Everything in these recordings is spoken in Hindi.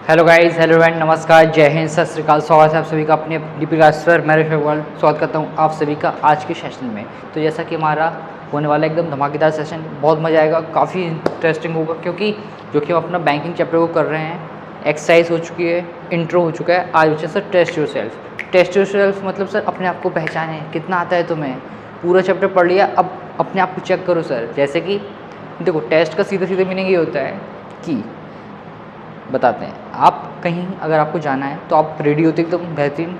हेलो गाइस, हेलो एंड नमस्कार, जय हिंद, सत श्री अकाल। स्वागत है आप सभी का अपने दीपिका सर मेरे वर्ल्ड। स्वागत करता हूँ आप सभी का आज के सेशन में। तो जैसा कि हमारा होने वाला एकदम धमाकेदार सेशन, बहुत मज़ा आएगा, काफ़ी इंटरेस्टिंग होगा, क्योंकि जो कि हम अपना बैंकिंग चैप्टर को कर रहे हैं। एक्सरसाइज हो चुकी है, इंट्रो हो चुका है, आज बच्चे sir test yourself. Test yourself मतलब सर अपने आप को पहचाने, कितना आता है तुम्हें। पूरा चैप्टर पढ़ लिया, अब अपने आप को चेक करो सर। जैसे कि देखो, टेस्ट का सीधा सीधा मीनिंग ये होता है कि बताते हैं, आप कहीं अगर आपको जाना है तो आप रेडी होते एकदम बेहतरीन,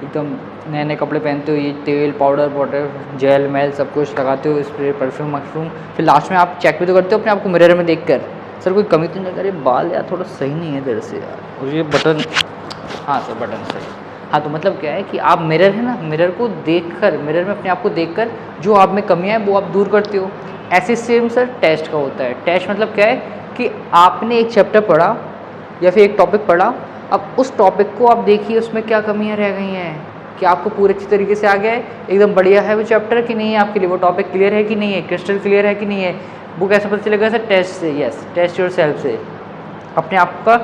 एकदम नए नए कपड़े पहनते हो, ये तेल पाउडर वाटर जेल मैल सब कुछ लगाते हो, स्प्रे परफ्यूम मशरूम। फिर लास्ट में आप चेक भी तो करते हो अपने आप को मिरर में देख कर, सर कोई कमी तो नहीं लग रही, बाल यार थोड़ा सही नहीं है इधर से यार, और ये बटन, हाँ सर बटन सही। हाँ तो मतलब क्या है कि आप मिरर है ना, मिरर को देखकर, मिरर में अपने आप को देखकर जो आप में कमियाँ हैं वो आप दूर करते हो। ऐसे सेम सर टेस्ट का होता है। टेस्ट मतलब क्या है कि आपने एक चैप्टर पढ़ा या फिर एक टॉपिक पढ़ा, अब उस टॉपिक को आप देखिए उसमें क्या कमियां रह गई हैं, कि आपको पूरे अच्छी तरीके से आ गया है, एकदम बढ़िया है वो चैप्टर कि नहीं है, आपके लिए वो टॉपिक क्लियर है कि नहीं है, क्रिस्टल क्लियर है कि नहीं है। वो कैसे पता चलेगा सर? टेस्ट से। यस, टेस्ट योर सेल्फ से। अपने आप का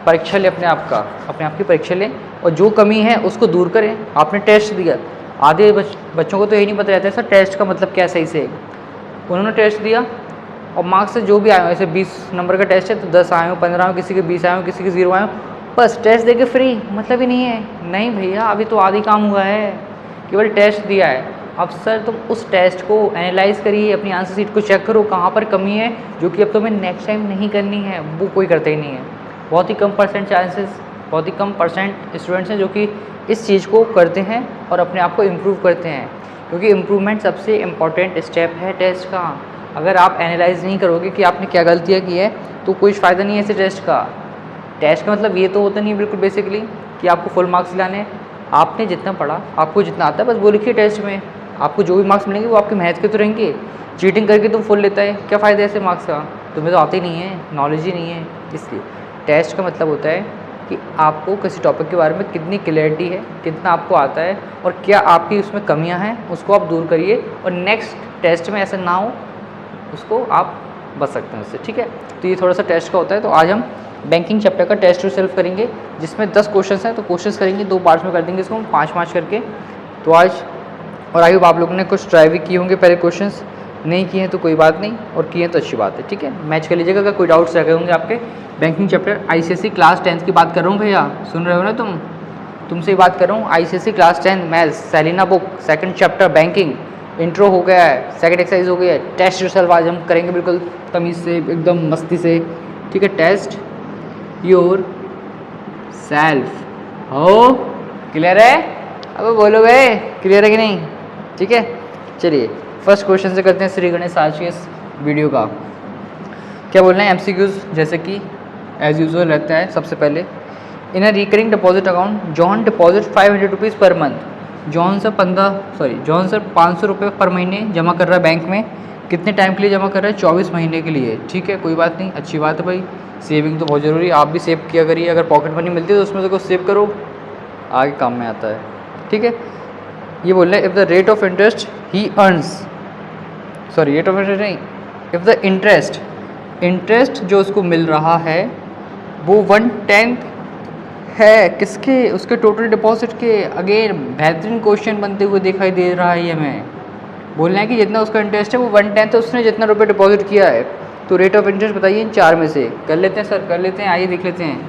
परीक्षा लें, अपने आप की परीक्षा लें, और जो कमी है उसको दूर करें। आपने टेस्ट दिया, आधे बच्चों को तो यही नहीं पता रहता है सर टेस्ट का मतलब क्या सही से। उन्होंने टेस्ट दिया और मार्क्स से जो भी आए हो, ऐसे 20 नंबर का टेस्ट है तो 10 आए हो, 15 आए हो, किसी के 20 आए हो, किसी के 0 आए हो, बस टेस्ट देके फ्री, मतलब ही नहीं है। नहीं भैया, अभी तो आधी काम हुआ है, केवल टेस्ट दिया है। अब सर तुम उस टेस्ट को एनालाइज करिए, अपनी आंसर शीट को चेक करो कहाँ पर कमी है, जो कि अब तुम्हें नेक्स्ट टाइम नहीं करनी है। वो कोई करता ही नहीं है, बहुत ही कम परसेंट चांसेस, बहुत ही कम परसेंट स्टूडेंट्स हैं जो कि इस चीज़ को करते हैं और अपने आप को इम्प्रूव करते हैं, क्योंकि इम्प्रूवमेंट सबसे इम्पॉर्टेंट स्टेप है टेस्ट का। अगर आप एनालाइज नहीं करोगे कि आपने क्या गलतियाँ की है तो कोई फ़ायदा नहीं है ऐसे टेस्ट का। टेस्ट का मतलब ये तो होता नहीं है बिल्कुल बेसिकली कि आपको फुल मार्क्स लाने। आपने जितना पढ़ा, आपको जितना आता है बस वो लिखिए टेस्ट में, आपको जो भी मार्क्स मिलेंगे वो आपके मेहनत के तो रहेंगे। चीटिंग करके तुम फुल लेता है, क्या फ़ायदा है ऐसे मार्क्स का? तुम्हें तो आते ही नहीं है, नॉलेज ही नहीं है। इसलिए टेस्ट का मतलब होता है कि आपको किसी टॉपिक के बारे में कितनी क्लैरिटी है, कितना आपको आता है, और क्या आपकी उसमें कमियां हैं, उसको आप दूर करिए, और नेक्स्ट टेस्ट में ऐसा ना हो, उसको आप बच सकते हैं उससे। ठीक है, तो ये थोड़ा सा टेस्ट का होता है। तो आज हम बैंकिंग चैप्टर का टेस्ट योर सेल्फ करेंगे, जिसमें 10 क्वेश्चन हैं। तो कोशिश करेंगे 2 पार्ट्स में कर देंगे इसको हम, 5-5 करके। तो आज, और आई होप आप लोगों ने कुछ ट्राई भी किए होंगे पहले क्वेश्चंस, नहीं किए हैं तो कोई बात नहीं, और किए हैं तो अच्छी बात है। ठीक है, मैच कर लीजिएगा अगर कोई डाउट्स रह गए होंगे आपके। Banking chapter ICSE class 10th की बात कर रहा हूँ भैया, सुन रहे हो ना तुमसे ही बात कर रहा हूँ। ICSE class 10 maths Selina book, second chapter banking, intro हो गया है, सेकंड एक्सरसाइज हो गया है। टेस्ट योरसेल्फ आज हम करेंगे बिल्कुल तमीज़ से, एकदम मस्ती से। ठीक है, टेस्ट योर सेल्फ हो, क्लियर है? अब बोलो भाई, क्लियर है कि नहीं? ठीक है, चलिए फर्स्ट क्वेश्चन से करते हैं श्री गणेश आज के इस वीडियो का। क्या बोलना है? एमसीक्यूज जैसे कि एज यूजुअल रहता है। सबसे पहले, in a recurring deposit account John deposit 500 rupees per month. John sir 500 रुपये पर महीने जमा कर रहा है बैंक में। कितने टाइम के लिए जमा कर रहा है? 24 महीने के लिए। ठीक है, कोई बात नहीं, अच्छी बात है भाई, सेविंग तो बहुत ज़रूरी है। आप भी सेव किया करिए, अगर पॉकेट मनी मिलती है तो उसमें से कुछ सेव करो, आगे काम में आता है। ठीक है, ये बोल रहे हैं if the rate of interest he earns, sorry rate of interest नहीं, इफ़ द इंटरेस्ट जो उसको मिल रहा है वो 1/10 है किसके? उसके टोटल डिपॉजिट के। अगेन बेहतरीन क्वेश्चन बनते हुए दिखाई दे रहा है ये हमें। बोलना है कि जितना उसका इंटरेस्ट है वो 1/10 है उसने जितना रुपये डिपॉजिट किया है। तो रेट ऑफ इंटरेस्ट बताइए इन 4 में से। कर लेते हैं सर, कर लेते हैं, आइए देख लेते हैं।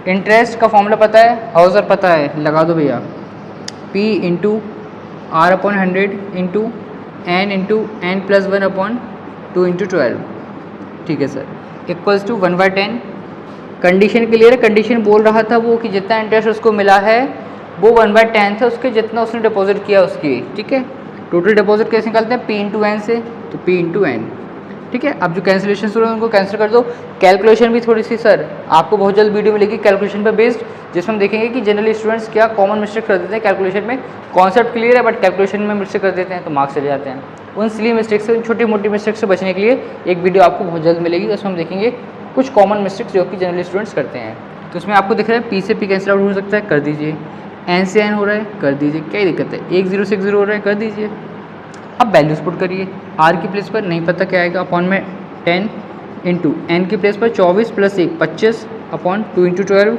इंटरेस्ट का फॉर्मूला पता है? हाउ सर पता है, लगा दो भैया। P into R/100 into N+1/2 into 12। ठीक है sir, equals to 1/10। Condition clear है? कंडीशन बोल रहा था वो कि जितना इंटरेस्ट उसको मिला है वो 1/10 था उसके, जितना उसने डिपॉजिट किया उसकी। ठीक है, टोटल डिपॉजिट कैसे निकालते हैं? P इंटू N से, तो P इंटू N। ठीक है, अब जो कैंसिलेशन हो रहे हैं उनको कैंसिल कर दो। कैलकुलेशन भी थोड़ी सी सर आपको बहुत जल्द वीडियो मिलेगी कैलकुलेशन पर बेस्ड, जिसमें हम देखेंगे कि जनरली स्टूडेंट्स क्या कॉमन मिस्टेक कर देते हैं कैलकुलेशन में। कॉन्सेप्ट क्लियर है बट कैलकुलेशन में मिस्टेक कर देते हैं तो मार्क्स चले जाते हैं। उन सिली मिस्टेक से, उन छोटी मोटी मिस्टेक से बचने के लिए एक वीडियो आपको बहुत जल्द मिलेगी, उसमें हम देखेंगे कुछ कॉमन मिस्टेक्स जो कि जनरली स्टूडेंट्स करते हैं। तो उसमें आपको दिख रहा है P से P कैंसिल आउट हो सकता है, कर दीजिए। N से N हो रहा है, कर दीजिए, क्या दिक्कत है? 1 0 से 1 0 हो रहा है, कर दीजिए। अब वैल्यूज पुट करिए। R की प्लेस पर नहीं पता क्या आएगा, अपॉन में 10 इंटू N की प्लेस पर 24 + 1 25 अपॉन 2 इंटू 12।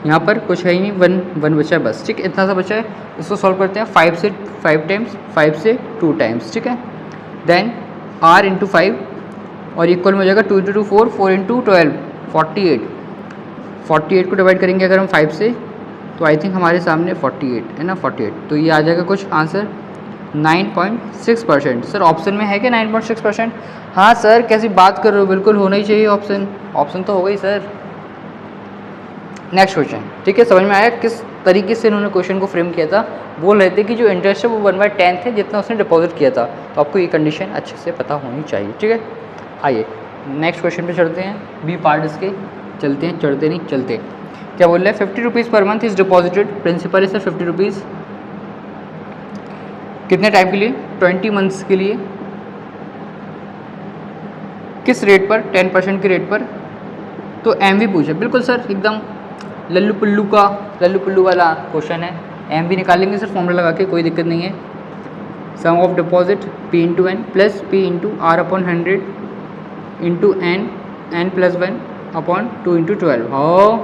यहाँ पर कुछ है ही नहीं, वन बचा है बस, ठीक है, इतना सा बचा है। इसको सॉल्व करते हैं 5 से 5 टाइम्स, 5 से 2 टाइम्स, ठीक है। देन r इंटू 5 और इक्वल में हो जाएगा 2 इंटू 2 4, 4 इंटू 12 48। 48 को डिवाइड करेंगे अगर हम 5 से तो आई थिंक हमारे सामने 48 है ना, 48, तो ये आ जाएगा कुछ आंसर 9.6%। सर ऑप्शन में है क्या 9.6%? हाँ सर, कैसी बात कर रहे हो, बिल्कुल होना ही चाहिए ऑप्शन, ऑप्शन तो हो गई सर। नेक्स्ट क्वेश्चन, ठीक है, समझ में आया किस तरीके से इन्होंने क्वेश्चन को फ्रेम किया था। बोल रहे थे कि जो इंटरेस्ट है वो 1/10 है जितना उसने डिपॉजिट किया था, तो आपको ये कंडीशन अच्छे से पता होनी चाहिए, ठीक है। आइए नेक्स्ट क्वेश्चन पे चढ़ते हैं, बी पार्ट इसके, चलते हैं, चढ़ते नहीं चलते। क्या बोल रहा है, 50 rupees per month is deposited, principal है सर 50 रुपीज़, कितने टाइम के लिए, 20 मंथ्स के लिए, किस रेट पर, 10% के रेट पर। तो एम पूछा, बिल्कुल सर एकदम लल्लू पुल्लू वाला क्वेश्चन है। एम भी निकालेंगे सर फॉर्मूला लगा के, कोई दिक्कत नहीं है। Sum of deposit P into N plus P into are upon 100 into N plus 1 upon 2 into 12, हो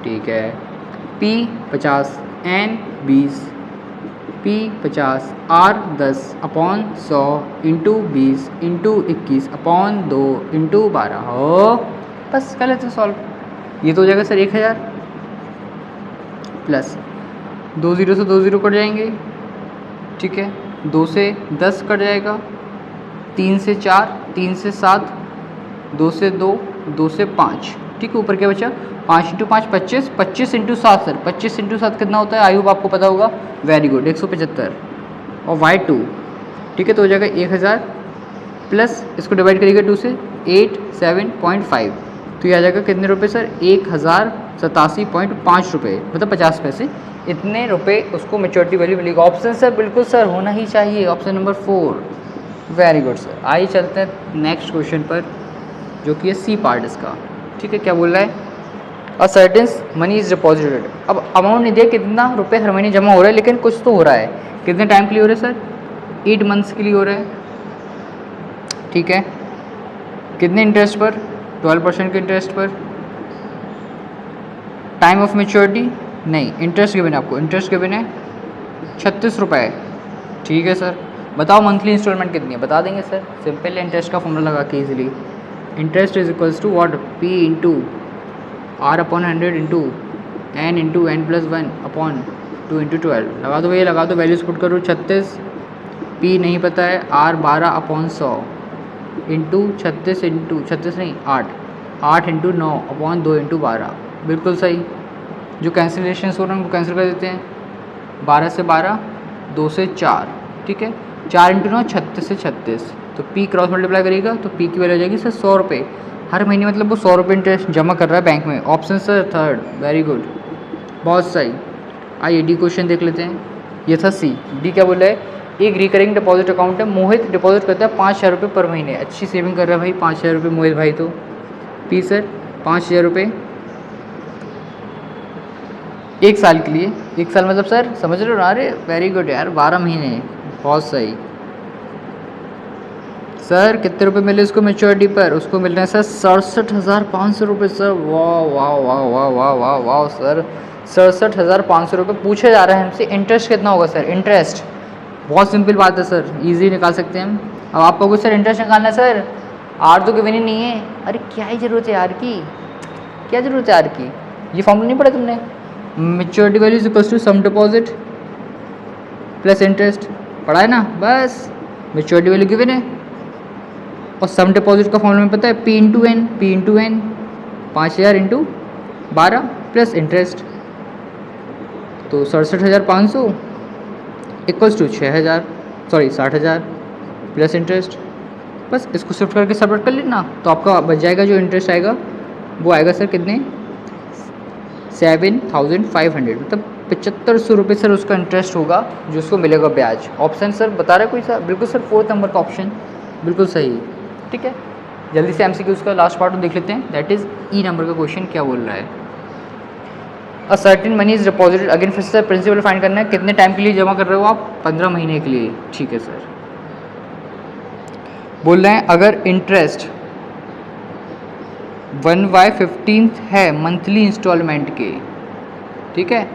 ठीक है। P 50, n 20, P 50, r 10 upon 100 into 20 into 21 upon 2 into 12, हो बस कर लेते सॉल्व। ये तो हो जाएगा सर 1000 प्लस 2 0 से 2 0 कट जाएंगे, ठीक है, 2 से 10 कट जाएगा, 3 से 4, 3 से 7, 2 से 2, 2 से 5, ठीक है। ऊपर क्या बचा, 5 इंटू 5 25, 25 इंटू 7 सर, 25 इंटू 7 कितना होता है, आयुब आपको पता होगा, वेरी गुड 175 और y2, ठीक है, तो हो जाएगा 1000 प्लस इसको डिवाइड करिएगा 2 से 87.5, तो ये आ जाएगा कितने रुपए सर, 1087.5 रुपये, मतलब 50 पैसे, इतने रुपए उसको मैच्योरिटी वैल्यू मिलेगा। ऑप्शन सर बिल्कुल सर होना ही चाहिए, option number 4, very good sir. आइए चलते हैं नेक्स्ट क्वेश्चन पर जो कि है सी पार्ट इसका, ठीक है। क्या बोल रहा है, a certain money is deposited, अब अमाउंट नहीं दिया कितना रुपए हर महीने जमा हो रहा है, लेकिन कुछ तो हो रहा है, कितने टाइम के लिए हो रहा है सर, 8 मंथ्स के लिए हो रहा है, ठीक है। कितने इंटरेस्ट पर, 12% के इंटरेस्ट पर। टाइम ऑफ मेच्योरिटी नहीं, इंटरेस्ट गिवन है आपको, इंटरेस्ट गिवन है 36 रुपये, ठीक है सर। बताओ मंथली इंस्टॉलमेंट कितनी है, बता देंगे सर, सिंपल है, इंटरेस्ट का फॉर्मूला लगा के easily, interest is equals to what, P into are upon 100 into N plus 1 upon 2 into 12, लगा दो भैया, लगा दो, वैल्यूज पुट करो, 36, पी नहीं पता है, आर 12 अपॉन 100 इंटू 36 नहीं 8 इंटू 9 अपॉन 2 इंटू 12, बिल्कुल सही। जो कैंसिलेशन हो रहे हैं उनको कैंसिल कर देते हैं, 12 से 12, 2 से 4, ठीक है, 4 इंटू 9 36 से 36, तो पी क्रॉस मल्टीप्लाई करिएगा तो पी की वैल्यू हो जाएगी सर 100 रुपये हर महीने, मतलब वो 100 रुपये इंटरेस्ट जमा कर रहा है बैंक में। Option sir third, very good, बहुत सही। आइए डी क्वेश्चन देख लेते हैं, ये था सी। डी क्या बोला है, एक रिकरिंग डिपॉजिट अकाउंट है, मोहित डिपॉजिट करता है 5000 रुपये पर महीने, अच्छी सेविंग कर रहा है भाई, 5000 रुपये मोहित भाई। तो पी सर 5000 रुपये 1 साल के लिए, 1 साल मतलब सर समझ रहे हो ना, अरे वेरी गुड यार, 12 महीने, बहुत सही। सर कितने रुपए मिले उसको मेच्योरिटी पर, उसको मिल रहे हैं सर 67,500 रुपये सर, वाह वाह वाह वाह वाह वाह वाह सर, 67,500 रुपये पूछा जा रहा है हमसे। इंटरेस्ट कितना होगा सर, इंटरेस्ट बहुत सिंपल बात है सर, इजी निकाल सकते हैं हम। अब आपको कुछ सर इंटरेस्ट निकालना है सर, आर तो गिवन ही नहीं है, अरे क्या ही ज़रूरत है आर की, क्या ज़रूरत है आर की, ये फॉर्मूला नहीं पढ़ा तुमने, maturity value is equals to sum deposit plus interest, पढ़ा है ना, बस मेच्योरिटी वैल्यू गिवन है और सम डिपॉजिट का फॉर्मूला में पता है P into N 5000 into 12 plus interest, तो 67,500 इक्वल्स टू 60,000 प्लस इंटरेस्ट, बस इसको शिफ्ट करके सेपरेट कर लेना, तो आपका बच जाएगा जो इंटरेस्ट आएगा वो आएगा सर कितने, 7,500, मतलब 7500 रुपये सर उसका इंटरेस्ट होगा जो उसको मिलेगा ब्याज। ऑप्शन सर बता रहा है कोई सा, बिल्कुल सर 4th नंबर का ऑप्शन बिल्कुल सही, ठीक है। जल्दी से एमसीक्यू उसका लास्ट पार्ट देख लेते हैं, दैट इज ई नंबर का क्वेश्चन क्या बोल रहा है, a certain money is deposited again, फिर से प्रिंसिपल फाइंड करना है, कितने टाइम के लिए जमा कर रहे हो आप, 15 महीने के लिए, ठीक है सर। बोल रहे हैं अगर इंटरेस्ट 1/15 है मंथली इंस्टॉलमेंट के, ठीक है।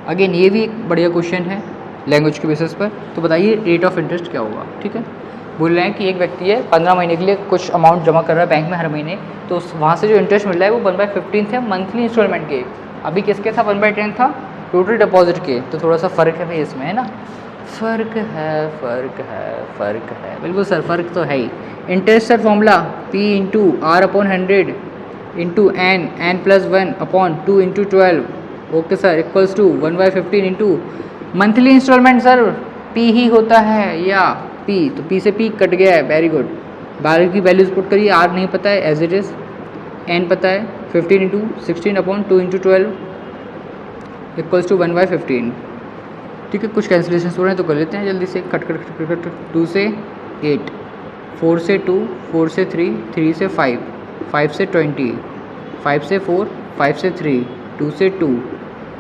अगेन ये भी एक बढ़िया क्वेश्चन है लैंग्वेज के बेसिस पर। तो बताइए रेट ऑफ इंटरेस्ट क्या होगा, ठीक है। बोल रहे हैं कि एक व्यक्ति है 15 महीने के लिए कुछ अमाउंट जमा कर रहा है बैंक में हर महीने, तो वहाँ से जो इंटरेस्ट मिल रहा है वो 1/15 है मंथली इंस्टॉलमेंट के। अभी किसके था, 1/10 था टोटल डिपॉजिट के। तो थोड़ा सा फ़र्क है भाई इसमें, है ना, फ़र्क है बिल्कुल सर, फ़र्क तो है ही। Interest sir formula P into R upon 100 into n+1/2 into 12, okay sir, equals to 1/15 into monthly instalment sir P ही होता है, या P, तो P से P कट गया है, वेरी गुड। बारह की वैल्यूज पुट करिए, R नहीं पता है एज इट इज़, n पता है, 15 इंटू 16/2 इंटू 12 इक्वल्स टू 1/15, ठीक है। कुछ कैंसिलेशन हो रहे हैं तो कर लेते हैं जल्दी से, कट 2 से 8, 4 से 2, 4 से 3, 3 से 5, 5 से 20, 5 से 4, 5 से 3, 2 से 2,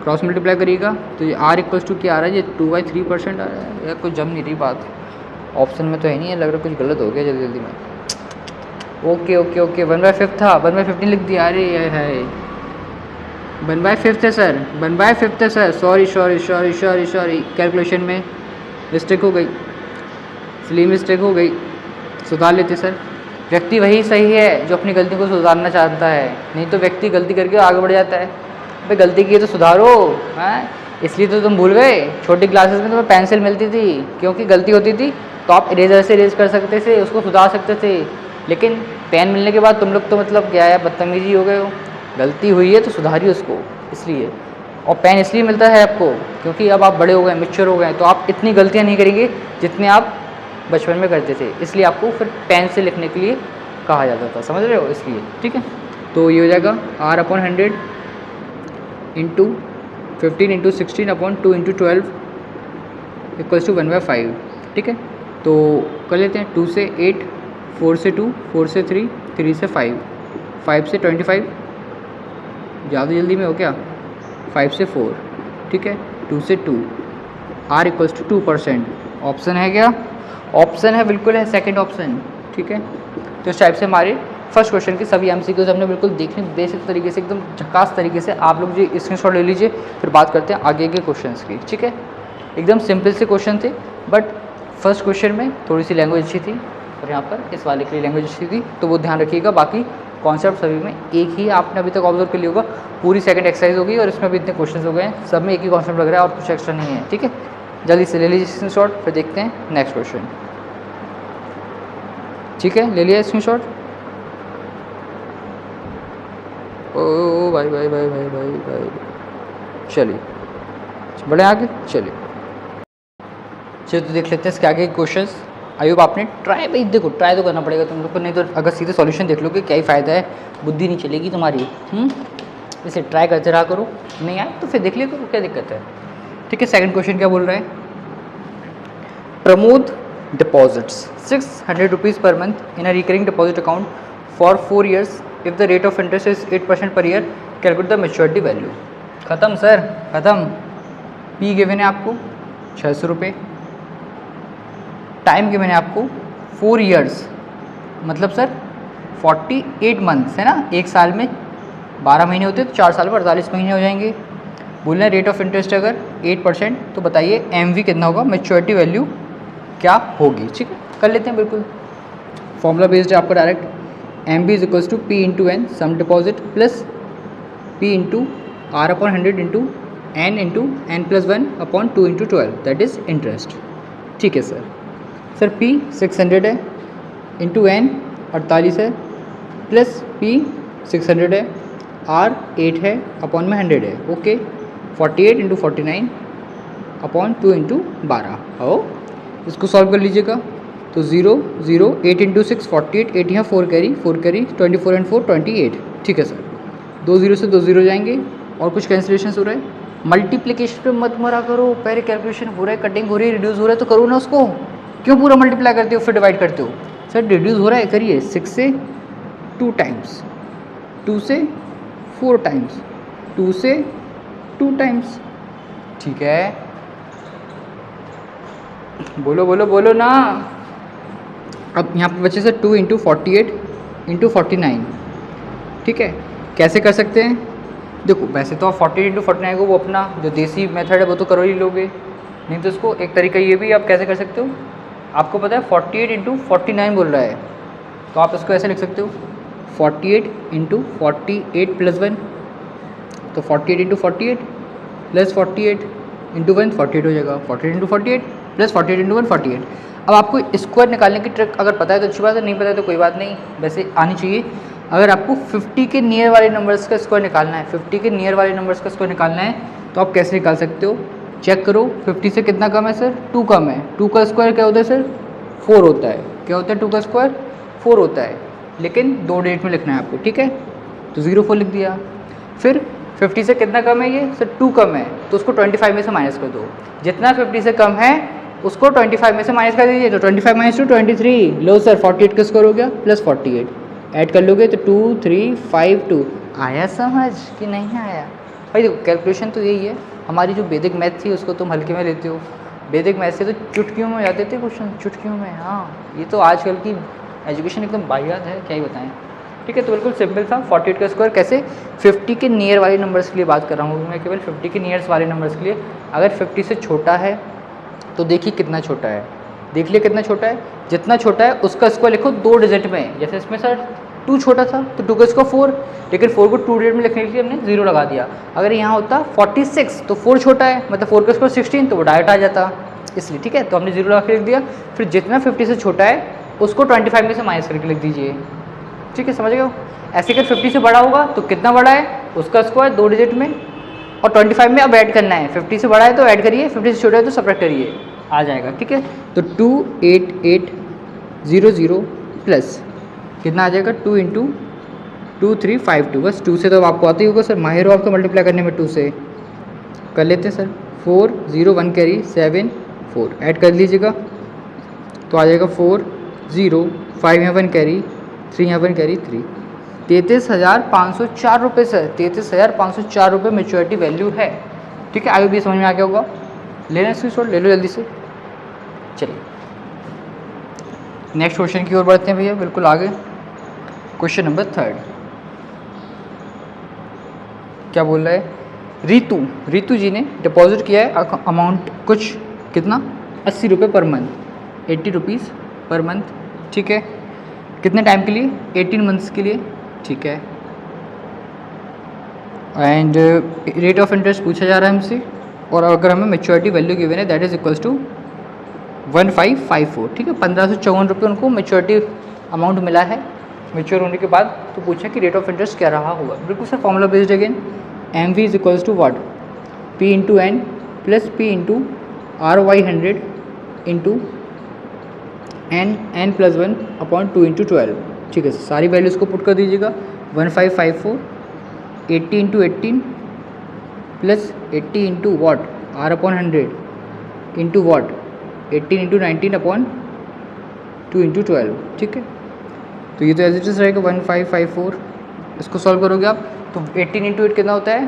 क्रॉस मल्टीप्लाई करिएगा तो ये R इक्वल्स टू क्या आ रहा है, ये 2/3% आ रहा है। यार कुछ जम नहीं रही बात, ऑप्शन में तो है नहीं है, लग रहा है कुछ गलत हो गया जल्दी में। ओके 1/5 था, 1/15 लिख दिया, अरे ये है 1/5 है सर, 1/5 है सर, सॉरी कैलकुलेशन में मिस्टेक हो गई, इसलिए मिस्टेक हो गई, सुधार लेते सर। व्यक्ति वही सही है जो अपनी गलती को सुधारना चाहता है, नहीं तो व्यक्ति गलती करके आगे बढ़ जाता है। भाई गलती की है तो सुधारो, हैं, इसलिए तो तुम भूल गए छोटी क्लासेस में तुम्हें पेंसिल मिलती थी, क्योंकि गलती होती थी तो आप इरेजर से इरेज कर सकते थे, उसको सुधार सकते थे। लेकिन पेन मिलने के बाद तुम लोग तो मतलब क्या है, बदतमीजी हो गए हो। गलती हुई है तो सुधारिए उसको, इसलिए। और पेन इसलिए मिलता है आपको क्योंकि अब आप बड़े हो गए, मैच्योर हो गए, तो आप इतनी गलतियाँ नहीं करेंगे जितनी आप बचपन में करते थे, इसलिए आपको फिर पेन से लिखने के लिए कहा जाता था, समझ रहे हो, इसलिए, ठीक है। तो ये हो जाएगा R/100 into 15 into 16/2 into 12 equals to 1/5, ठीक है। तो कर लेते हैं 2 से 8, 4 से 2, 4 से 3, 3 से 5, 5 से 25, ज़्यादा जल्दी में हो क्या, 5 से 4, ठीक है, 2 से 2, R इक्वल्स टू 2%। ऑप्शन है क्या, ऑप्शन है, बिल्कुल है, सेकंड ऑप्शन, ठीक है। तो इस टाइप से हमारे फर्स्ट क्वेश्चन की सभी MCQs हमने बिल्कुल देखने बेसिक तरीके से, एकदम झकास तरीके से, आप लोग जो स्क्रीनशॉट ले लीजिए, फिर बात करते हैं आगे के क्वेश्चंस की, ठीक है। एकदम सिंपल से क्वेश्चन थे, बट फर्स्ट क्वेश्चन में थोड़ी सी लैंग्वेज अच्छी थी और यहाँ पर इस वाले के लिए लैंग्वेज अच्छी थी, तो वो ध्यान रखिएगा। बाकी कॉन्सेप्ट सभी में एक ही आपने अभी तक ऑब्जर्व कर लिया होगा, पूरी सेकंड एक्सरसाइज होगी और इसमें भी इतने क्वेश्चन हो गए हैं, सब में एक ही कॉन्सेप्ट लग रहा है और कुछ एक्स्ट्रा नहीं है, ठीक है। जल्दी से ले लीजिए स्क्रीनशॉट, फिर देखते हैं नेक्स्ट क्वेश्चन, ठीक है। ले लिया स्क्रीनशॉट, ओ भाई, चलिए बढ़े आगे, चलिए तो देख लेते हैं इसके आगे क्वेश्चंस। आयुब आपने ट्राई, भाई देखो ट्राई तो करना पड़ेगा तुम लोग को, नहीं तो अगर सीधे सॉल्यूशन देख लोगे क्या ही फ़ायदा है, बुद्धि नहीं चलेगी तुम्हारी। इसे ट्राई करते रहा करो, नहीं आए तो फिर देख लिया करो, क्या दिक्कत है, ठीक है। सेकंड क्वेश्चन क्या बोल रहा है, Pramod deposits 600 rupees per month in a recurring deposit account for 4 years if the rate of interest is 8% per year, calculate the maturity value. ख़त्म सर, ख़त्म। P गिवन है आपको 600 रुपये, टाइम गिवन है आपको 4 years, मतलब सर 48 मंथ्स है ना, एक साल में 12 महीने होते हैं तो 4 साल में 48 महीने हो जाएंगे। बोलना है रेट ऑफ इंटरेस्ट अगर 8%, तो बताइए MV कितना होगा, मैच्योरिटी वैल्यू क्या होगी, ठीक है। कर लेते हैं, बिल्कुल फॉर्मूला बेस्ड है आपका direct, MV is equals to P into N sum deposit plus P into R/100 into N into N+1/2 into 12, that is interest, ठीक है सर। सर P 600 है, इंटू N 48 है, प्लस P 600 है, R 8 है, अपॉन में 100 है, ओके। 48 इंटू 49/2 इंटू 12, आओ इसको सॉल्व कर लीजिएगा। तो 0 0 8 इंटू 6 48, 8 यहाँ 4 कैरी 24 एंड 4 28, ठीक है सर। 2 0 से 2 0 जाएंगे, और कुछ कैंसिलेशन हो रहा है, मल्टीप्लिकेशन पे मत मरा करो, पहले कैलकुलेशन हो रहा है, कटिंग हो रही है, रिड्यूस हो रहा है तो करो ना उसको, क्यों पूरा मल्टीप्लाई करते हो फिर डिवाइड करते हो। सर रिड्यूस हो रहा है, करिए 6 से 2 टाइम्स, 2 से 4 टाइम्स, 2 से 2 टाइम्स, ठीक है। बोलो बोलो बोलो ना। अब यहाँ पे बचे सर 2 इंटू 48 इंटू 49, ठीक है, कैसे कर सकते हैं? देखो वैसे तो आप 48 इंटू 49 को वो अपना जो देसी मेथड है वो तो करो ही लोगे, नहीं तो इसको एक तरीका ये भी आप कैसे कर सकते हो, आपको पता है 48 इंटू 49 बोल रहा है, तो आप इसको ऐसे लिख सकते हो 48 इंटू 48 प्लस 1, तो 48 इंटू 48 प्लस 48 इंटू 1 48 हो जाएगा, 48 इंटू 48 प्लस 48 इंटू 1 48। अब आपको स्क्वायर निकालने की ट्रिक अगर पता है तो अच्छी बात है, नहीं पता है तो कोई बात नहीं, वैसे आनी चाहिए। अगर आपको 50 के नियर वाले नंबर्स का स्क्वायर निकालना है, 50 के नियर वाले नंबर्स का स्क्वायर निकालना है, तो आप कैसे निकाल सकते हो? चेक करो 50 से कितना कम है सर? 2 कम है। 2 का स्क्वायर क्या होता है सर? 4 होता है। क्या होता है 2 का स्क्वायर? 4 होता है, लेकिन 2 डिजिट में लिखना है आपको, ठीक है, तो 0 4 लिख दिया। फिर 50 से कितना कम है ये सर? 2 कम है, तो उसको 25 में से माइनस कर दो, जितना 50 से कम है उसको 25 में से माइनस कर दीजिए, तो 25 माइनस 2 23। लो सर 48 का स्क्वायर हो गया प्लस 48, ऐड कर लोगे तो 2 3 5 2। आया समझ कि नहीं आया? भाई देखो कैलकुलेशन तो यही है, हमारी जो वैदिक मैथ थी उसको तुम हल्के में लेते हो, वैदिक मैथ से तो चुटकियों में जाते थे क्वेश्चन, चुटकियों में। हाँ ये तो आजकल की एजुकेशन एकदम बाहियात है, क्या ही बताएं। ठीक है, तो बिल्कुल सिंपल था 48 का स्क्वायर कैसे? 50 के नियर वाले नंबर्स के लिए बात कर रहा हूँ मैं, केवल 50 के नियर्स वाले नंबर्स के लिए। अगर 50 से छोटा है तो देखिए कितना छोटा है, देख लिए कितना छोटा है, जितना छोटा है उसका स्क्वायर लिखो 2 डिजिट में। जैसे इसमें सर 2 छोटा था तो 2 का स्क्वायर 4, लेकिन 4 को 2 डिजिट में लिखने के लिए हमने 0 लगा दिया। अगर यहाँ होता 46 तो 4 छोटा है, मतलब 4 का स्क्वायर 16, तो वो डायरेक्ट आ जाता, इसलिए ठीक है, तो हमने 0 लगा के लिख दिया। फिर जितना 50 से छोटा है उसको 25 में से माइनस करके लिख दीजिए, ठीक है, समझ गए हो? ऐसे अगर 50 से बड़ा होगा तो कितना बड़ा है उसका स्क्वायर 2 डिजिट में, और 25 में अब ऐड करना है, 50 से बड़ा है तो ऐड करिए, 50 से छोटा है तो सब्ट्रैक्ट करिए, आ जाएगा, ठीक है। तो 28800 प्लस कितना आ जाएगा? 2 इंटू 2352, बस 2 से तो आपको आता ही होगा सर, माहिर हो आपको मल्टीप्लाई करने में, 2 से कर लेते हैं सर। 4 0 1 कैरी 7 4, ऐड कर लीजिएगा तो आ जाएगा 4 0 5 यहाँ 1 कैरी 3 यहाँ 1 कैरी 3, 33,504 रुपये सर, 33,504 रुपये मेच्योरिटी वैल्यू है, ठीक है। आगे भी समझ में आ गया होगा, लेना स्क्रीनशॉट ले लो जल्दी से। चलिए नेक्स्ट क्वेश्चन की ओर बढ़ते हैं भैया, बिल्कुल आगे। क्वेश्चन नंबर 3 क्या बोल रहा है? रितु जी ने डिपॉजिट किया है अमाउंट कुछ कितना? 80 रुपये per month, 80 rupees per month, ठीक है। कितने टाइम के लिए? 18 मंथ्स के लिए, ठीक है। एंड रेट ऑफ इंटरेस्ट पूछा जा रहा है हमसे, और अगर हमें मेच्योरिटी वैल्यू गिवन है दैट इज इक्वल्स टू 1554, ठीक है। 1554 रुपये उनको मेच्योरिटी अमाउंट मिला है मेच्योर होने के बाद, तो पूछा कि रेट ऑफ इंटरेस्ट क्या रहा होगा। बिल्कुल sir formula based again, M V is equals to what? P into N plus P into R by 100 into N plus 1 upon 2 into 12, ठीक है। सारी वैल्यूज़ को पुट कर दीजिएगा। 1554 80 into 18 plus 80 into what? R upon 100 into what? 18 into 19 upon 2 into 12, ठीक है। तो ये तो एज इट इज रहेगा 1554। इसको सॉल्व करोगे आप तो 18 इंटू 8 कितना होता है?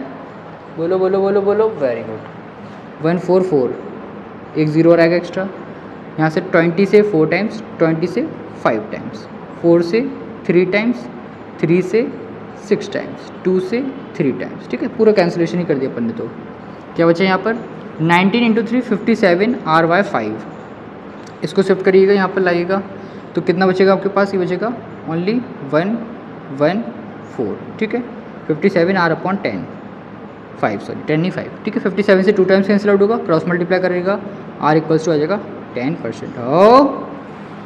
बोलो बोलो बोलो बोलो, वेरी गुड, 144, एक ज़ीरो और आएगा एक्स्ट्रा। यहाँ से 20 से 4 टाइम्स, 20 से 5 टाइम्स, 4 से 3 टाइम्स, 3 से 6 टाइम्स, 2 से 3 टाइम्स, ठीक है। पूरा कैंसिलेशन ही कर दिया अपन ने। तो क्या बचा यहाँ पर? 19 इंटू 3 57 आर वाई 5, इसको शिफ्ट करिएगा, यहाँ पर लाइएगा तो कितना बचेगा आपके पास? ये बचेगा ओनली 114, ठीक है। 57 आर अपॉन 10 5, सॉरी 10 नहीं 5, ठीक है। 57 से 2 टाइम्स कैंसिल आउट होगा, क्रॉस मल्टीप्लाई करेगा, आर इक्वल्स टू आ जाएगा 10%। हो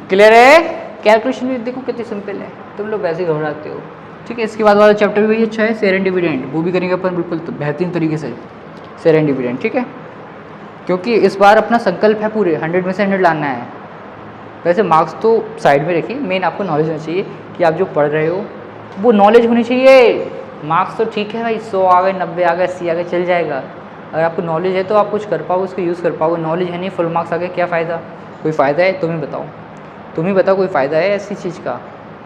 क्लियर है? कैलकुलेशन भी देखो कितनी सिंपल है, तुम लोग वैसे घबराते हो, ठीक है। इसके बाद वाला चैप्टर भी अच्छा है, शेयर एंड डिविडेंड, वो भी करेंगे अपन बिल्कुल तो बेहतरीन तरीके से, शेयर एंड डिविडेंड, ठीक है। क्योंकि इस बार अपना संकल्प है पूरे 100 में से 100 लाना है। वैसे मार्क्स तो साइड में रखिए, मेन आपको नॉलेज होनी चाहिए कि आप जो पढ़ रहे हो वो नॉलेज होनी चाहिए। मार्क्स तो ठीक है भाई, 100 आ गए, 90 आ गए, 80 आ गए, चल जाएगा। अगर आपको नॉलेज है तो आप कुछ कर पाओगे, उसको यूज़ कर पाओगे। नॉलेज है नहीं, फुल मार्क्स आ गए, क्या फ़ायदा? कोई फ़ायदा है? तुम ही बताओ, तुम ही बताओ, कोई फ़ायदा है ऐसी चीज़ का?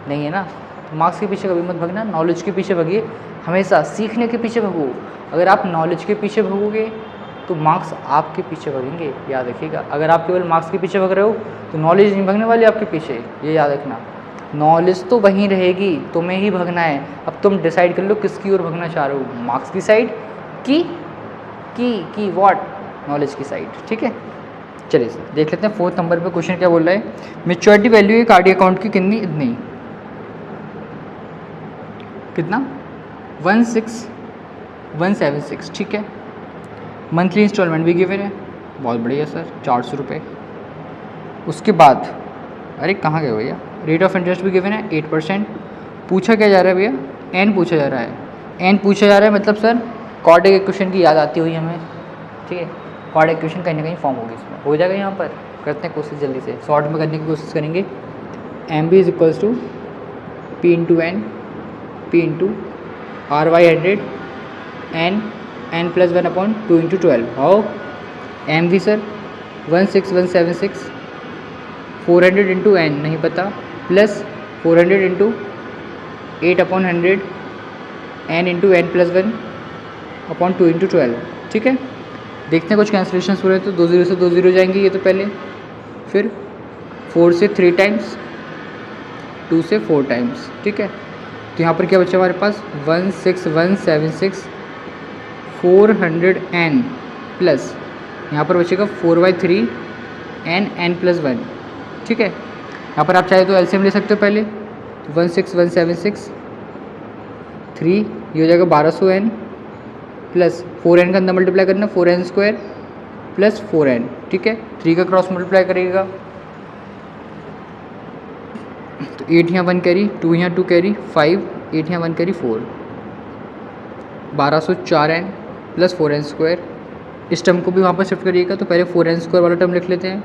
नहीं है ना। तो मार्क्स के पीछे कभी मत भागना, नॉलेज के पीछे भागिए, हमेशा सीखने के पीछे भागो। अगर आप नॉलेज के पीछे भागोगे तो मार्क्स आपके पीछे भागेंगे, याद रखिएगा। अगर आप केवल मार्क्स के पीछे भाग रहे हो तो नॉलेज नहीं भागने वाली आपके पीछे, ये याद रखना। नॉलेज तो वहीं रहेगी, तुम्हें ही भगना है। अब तुम डिसाइड कर लो किसकी ओर भगना चाह रहे हो, मार्क्स की साइड की व्हाट, नॉलेज की साइड। ठीक है, चलिए देख लेते हैं फोर्थ नंबर पे क्वेश्चन क्या बोल रहा है। मैच्योरिटी वैल्यू एक आरडी अकाउंट की कितनी, इतनी, कितना 16176। ठीक है, मंथली इंस्टॉलमेंट भी गिवन है, बहुत बढ़िया सर, 400 रुपये। उसके बाद अरे कहाँ गए भैया, रेट ऑफ इंटरेस्ट भी गिवन है 8%। पूछा क्या जा रहा है भैया, एन पूछा जा रहा है। एन पूछा जा रहा है मतलब सर क्वाड्रेटिक इक्वेशन की याद आती हुई हमें। ठीक है, क्वाड्रेटिक इक्वेशन कहीं ना कहीं फॉर्म होगी, इसमें हो जाएगा। यहाँ पर करते हैं कोशिश जल्दी से, शॉर्ट में करने की कोशिश करेंगे। M B is equals to P into N, P into R by 100 N plus 1 upon 2 into 12। How M we sir 16176, 400 into N नहीं पता, plus 400 into 8 upon 100 N into N plus 1 upon 2 into 12। ठीक है, देखते हैं कुछ कैंसिलेशन हो रहे हैं, तो 2 0 से 2 0 जाएंगे ये तो पहले, फिर 4 से 3 टाइम्स, 2 से 4 टाइम्स। ठीक है, तो यहाँ पर क्या बचा हमारे पास 16176 400 एन प्लस यहाँ पर बचेगा 4/3 एन प्लस 1। ठीक है, यहाँ पर आप चाहे तो एलसीएम ले सकते हो पहले, तो 16176 3 ये हो जाएगा 1200 एन प्लस 4n का अंदर मल्टीप्लाई करना 4n स्क्वायर प्लस 4n। ठीक है, 3 का क्रॉस मल्टीप्लाई करेगा तो 8 यहाँ 1 कैरी, 2 यहाँ 2 कैरी 5, 8 यहाँ 1 carry 4, 1204n plus 4n square. इस टर्म को भी वहाँ पर शिफ्ट करिएगा, तो पहले 4n स्क्वायर वाला टर्म लिख लेते हैं,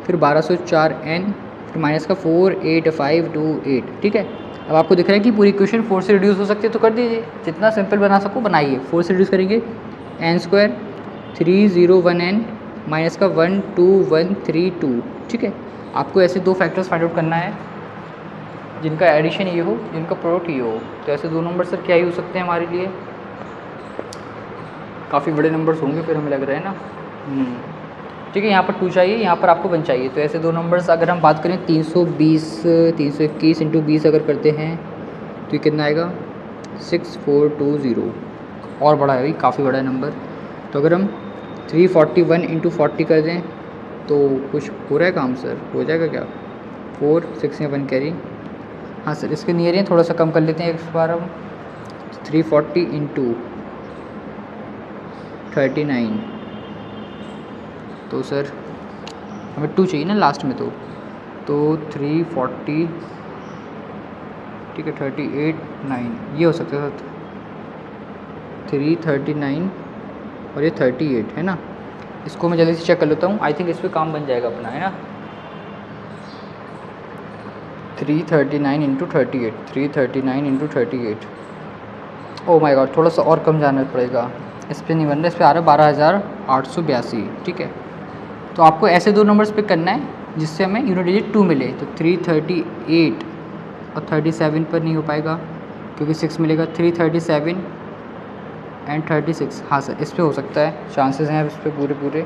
फिर 1204n, फिर माइनस का 48528। ठीक है, अब आपको दिख रहा है कि पूरी इक्वेशन 4 से रिड्यूस हो सकती है, तो कर दीजिए, जितना सिंपल बना सको बनाइए। 4 से रिड्यूस करेंगे एन स्क्वायर 301n माइनस का 12132। ठीक है, आपको ऐसे दो फैक्टर्स फाइंड आउट करना है जिनका एडिशन ये हो, जिनका प्रोडक्ट ये हो। तो ऐसे दो नंबर सर क्या ही हो सकते हैं हमारे लिए, काफ़ी बड़े नंबर्स होंगे फिर हमें लग रहा है ना। ठीक है, यहाँ पर 2 चाहिए, यहाँ पर आपको 1 चाहिए। तो ऐसे दो नंबर्स अगर हम बात करें 321 इंटू 20 अगर करते हैं तो ये कितना आएगा 6420, और बड़ा है भाई, काफ़ी बड़ा है नंबर। तो अगर हम 341 इंटू 40 कर दें तो कुछ हो रहा है काम सर, हो जाएगा क्या, 4 6 या 1 कैरी। हाँ सर, इसके नियर ही थोड़ा सा कम कर लेते हैं एक बार हम, 340 इंटू 39, तो सर हमें 2 चाहिए ना लास्ट में, तो 340, ठीक है 38 9 ये हो सकता है सर, 339 और ये 38 है ना। इसको मैं जल्दी से चेक कर लेता हूँ, आई थिंक इस पर काम बन जाएगा अपना, है ना। 339 into 38, 339 into 38, oh my God, थोड़ा सा और कम जाना पड़ेगा, इस पर नहीं बन रहा, इस पर आ रहा है 12882। ठीक है, तो आपको ऐसे दो नंबर्स पिक करना है जिससे हमें यूनिट डिजिट 2 मिले। तो 338 और 37 पर नहीं हो पाएगा क्योंकि 6 मिलेगा, 337 एंड 36, हाँ सर इस पर हो सकता है, चांसेस हैं इस पर पूरे।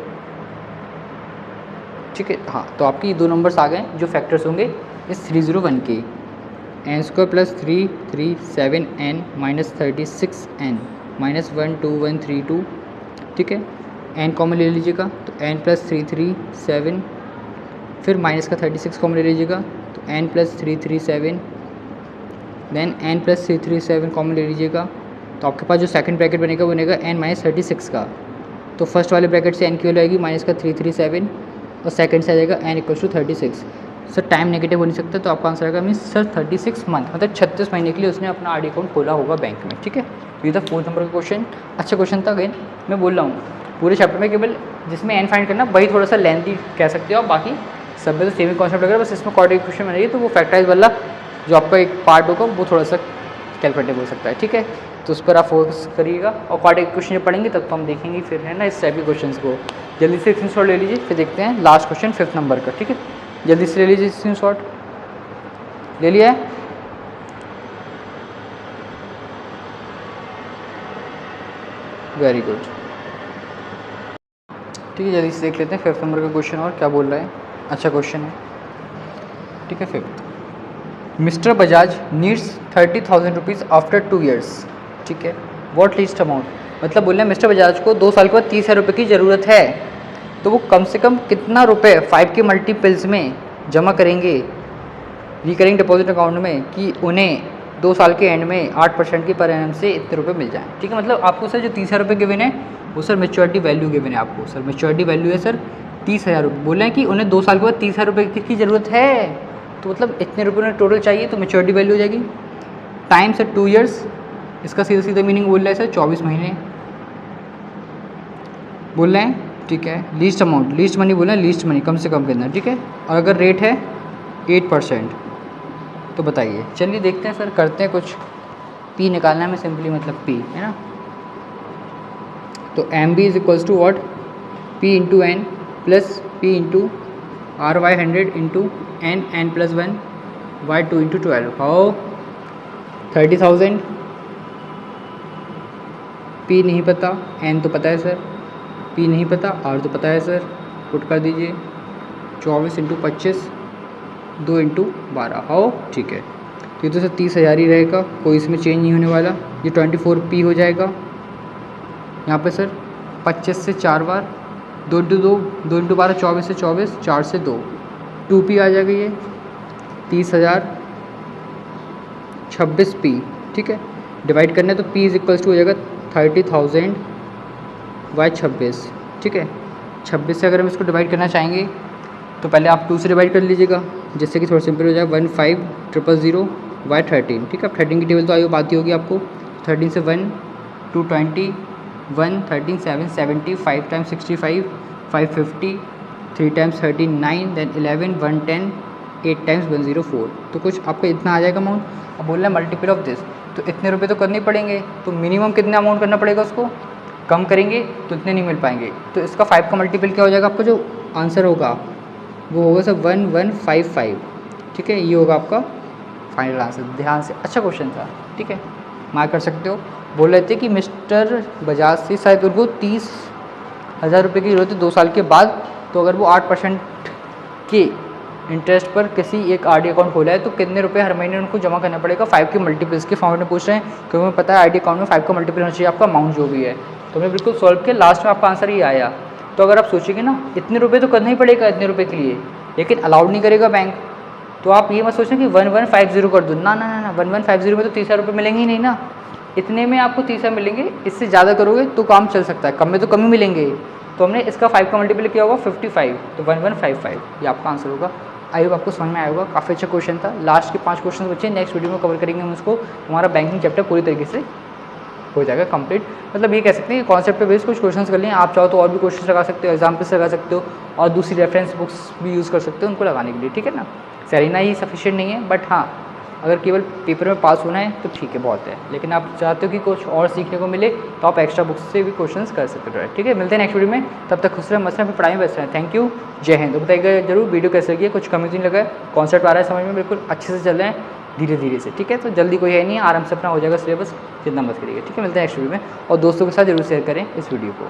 ठीक है, हाँ तो आपके ये दो नंबर्स आ गए जो फैक्टर्स होंगे इस 301 के, N square plus 337n minus 36n minus 12132। ठीक है, एन कॉमन ले लीजिएगा तो एन प्लस 337, फिर माइनस का 36 कॉमन ले लीजिएगा तो N plus 337, then N plus 337 common ले लीजिएगा तो आपके पास जो सेकंड ब्रैकेट बनेगा वो बनेगा एन माइनस 36 का। तो फर्स्ट वाले ब्रैकेट से एन की वैल्यू आएगी माइनस का 337 और सेकंड से आ जाएगा N equals to 36। Sir time negative हो नहीं सकता, तो आपका आंसर आएगा मीन्स सर 36 मंथ, मतलब 36 महीने के लिए उसने अपना आरडी अकाउंट खोला होगा बैंक में। ठीक है, ये था 4th नंबर का क्वेश्चन, अच्छा क्वेश्चन था। अगेन मैं बोल रहा हूँ पूरे चैप्टर में केवल जिसमें एन फाइंड करना वही थोड़ा सा लेंथी कह सकते हो आप, बाकी सब में तो सेम ही कॉन्सेप्ट लगेगा, बस इसमें क्वाड्रेटिक इक्वेशन बनाइए तो वो फैक्टराइज वाला जो आपका एक पार्ट होगा वो थोड़ा सा कैलकुलेटिव हो सकता है। ठीक है, तो उस पर आप फोकस करिएगा, और क्वाड्रेटिक इक्वेशन जब पढ़ेंगे तब तो हम देखेंगे फिर, है ना, इस टाइप के क्वेश्चन को। जल्दी से स्क्रीनशॉट ले लीजिए, फिर देखते हैं लास्ट क्वेश्चन 5th नंबर का। ठीक है, जल्दी से ले लीजिए स्क्रीनशॉट, ले लिया है। वेरी गुड, ठीक है, जल्दी से देख लेते हैं 5th नंबर का क्वेश्चन और क्या बोल रहा है। अच्छा क्वेश्चन है, ठीक है। 5th mister Bajaj needs 30,000 rupees after 2 years, ठीक है। वॉट लीस्ट अमाउंट, मतलब बोल रहे हैं मिस्टर बजाज को 2 साल के बाद 30,000 रुपये की ज़रूरत है, तो वो कम से कम कितना रुपए 5 के मल्टीपल्स में जमा करेंगे रिकरिंग डिपॉजिट अकाउंट में कि उन्हें 2 साल के एंड में 8% की पर एनम से इतने रुपए मिल जाएँ, ठीक है। मतलब आपको सर जो 30,000 रुपये गिवन है वो सर मेच्योरिटी वैल्यू गिवन है आपको, सर मेच्योरिटी वैल्यू है सर 30,000 रुपये। बोल रहे हैं कि उन्हें 2 साल के बाद 30,000 रुपये की ज़रूरत है, तो मतलब इतने रुपये उन्हें टोटल चाहिए, तो मेच्योरिटी वैल्यू हो जाएगी टाइम सर 2 ईयर्स, इसका सीधा सीधा मीनिंग बोल रहा है सर 24 महीने बोल रहे हैं, ठीक है। लीस्ट अमाउंट, लीस्ट मनी बोल रहे हैं, लीस्ट मनी कम से कम कितना, ठीक है। और अगर रेट है 8%, तो बताइए। चलिए देखते हैं सर, करते हैं कुछ। पी निकालना है हमें सिंपली, मतलब पी है ना, तो M B is equals to what, P into N plus P into R by 100 into N N plus 1 by 2 into 12, how 30,000। P नहीं पता, एन तो पता है सर, पी नहीं पता, आर तो पता है सर, पुट कर दीजिए 24 इंटू 25 2 इंटू 12, हाउ, ठीक है। तो ये तो सर 30,000 ही रहेगा, कोई इसमें चेंज नहीं होने वाला। ये 24P हो जाएगा यहाँ पे सर, 25 से 4 बार, 2 इंटू 2, 2 इंटू 12 24 से 24, 4 से 2, 2P आ जाएगा ये 30,000 26P, ठीक है। डिवाइड करना है तो P इज इक्वल्स टू हो जाएगा 30,000 बाई 26, ठीक है। 26 से अगर हम इसको डिवाइड करना चाहेंगे तो पहले आप 2 से डिवाइड कर लीजिएगा, जिससे कि थोड़ा सिंपल हो जाए 15,000 बाई 13, ठीक है। अब 13 की टेबल तो आई बात ही होगी आपको, 13 से 1 2 20 1 13 7 70 5 टाइम्स 65 550 3 टाइम्स 13 9 देन 11 1 10 8 टाइम्स 104, तो कुछ आपका इतना आ जाएगा अमाउंट। अब बोल रहे हैं मल्टीपल ऑफ दिस, तो इतने रुपए तो करने पड़ेंगे, तो मिनिमम कितने अमाउंट करना पड़ेगा उसको, कम करेंगे तो इतने नहीं मिल पाएंगे, तो इसका 5 का मल्टीपल क्या हो जाएगा, आपका जो आंसर होगा वो होगा सर 1155, ठीक है। ये होगा आपका फाइनल आंसर। ध्यान से, अच्छा क्वेश्चन था, ठीक है, मार्क कर सकते हो। बोल रहे थे कि मिस्टर बजाज से शायद उनको 30,000 रुपये की ज़रूरत है 2 साल के बाद, तो अगर वो 8% के इंटरेस्ट पर किसी एक आरडी अकाउंट खोला है तो कितने रुपए हर महीने उनको जमा करना पड़ेगा 5 के मल्टीपल्स के फॉर्म में पूछ रहे हैं, क्योंकि हमें पता है आरडी अकाउंट में 5 का मल्टीपल होना चाहिए आपका अमाउंट जो भी है। तो हमने बिल्कुल सॉल्व किया, लास्ट में आपका आंसर ये आया। तो अगर आप सोचेंगे ना इतने रुपये तो करना ही पड़ेगा इतने रुपये के लिए, लेकिन अलाउड नहीं करेगा बैंक, तो आप ये मत सोचें कि 1150 कर दो, ना ना ना ना, 1150 में तो 30,000 रुपये मिलेंगे ही नहीं ना, इतने में आपको 30,000 मिलेंगे, इससे ज़्यादा करोगे तो काम चल सकता है, कम में तो कम ही मिलेंगे। तो हमने इसका 5 का मल्टीपल किया होगा 55, तो 1155 ये आपका आंसर होगा। आई होप आपको समझ में आया होगा, काफ़ी अच्छा क्वेश्चन था। लास्ट के 5 क्वेश्चन बचे, नेक्स्ट वीडियो में कवर करेंगे हम उसको, हमारा बैंकिंग चैप्टर पूरी तरीके से हो जाएगा कंप्लीट। मतलब ये कह सकते हैं कि कॉन्सेप्ट पे बेस्ड कुछ क्वेश्चंस कर लिए, आप चाहो तो और भी क्वेश्चंस लगा सकते हो, एग्जाम्पल्स लगा सकते हो, और दूसरी रेफरेंस बुक्स भी यूज़ कर सकते हो उनको लगाने के लिए, ठीक है ना। सेरेना ही सफिशिएंट नहीं है, बट हाँ अगर केवल पेपर में पास होना है तो ठीक है, बहुत है, लेकिन आप चाहते हो कि कुछ और सीखने को मिले तो आप एक्स्ट्रा बुक्स से भी क्वेश्चंस कर सकते हो, ठीक है। मिलते हैं नेक्स्ट वीडियो में, तब तक खुश रहें, मस्त रहें, पढ़ाई में व्यस्त रहें। थैंक यू, जय हिंद। तो बताइएगा जरूर वीडियो कैसे लगी है, कुछ कमी तो नहीं लगा है, कॉन्सेप्ट आ रहा है समझ में, बिल्कुल अच्छे से चल रहे हैं धीरे धीरे से, ठीक है। तो जल्दी कोई है नहीं, आराम से अपना हो जाएगा सिलेबस, जितना मत करिएगा, ठीक है। मिलते हैं नेक्स्ट वीडियो में, और दोस्तों के साथ जरूर शेयर करें इस वीडियो को।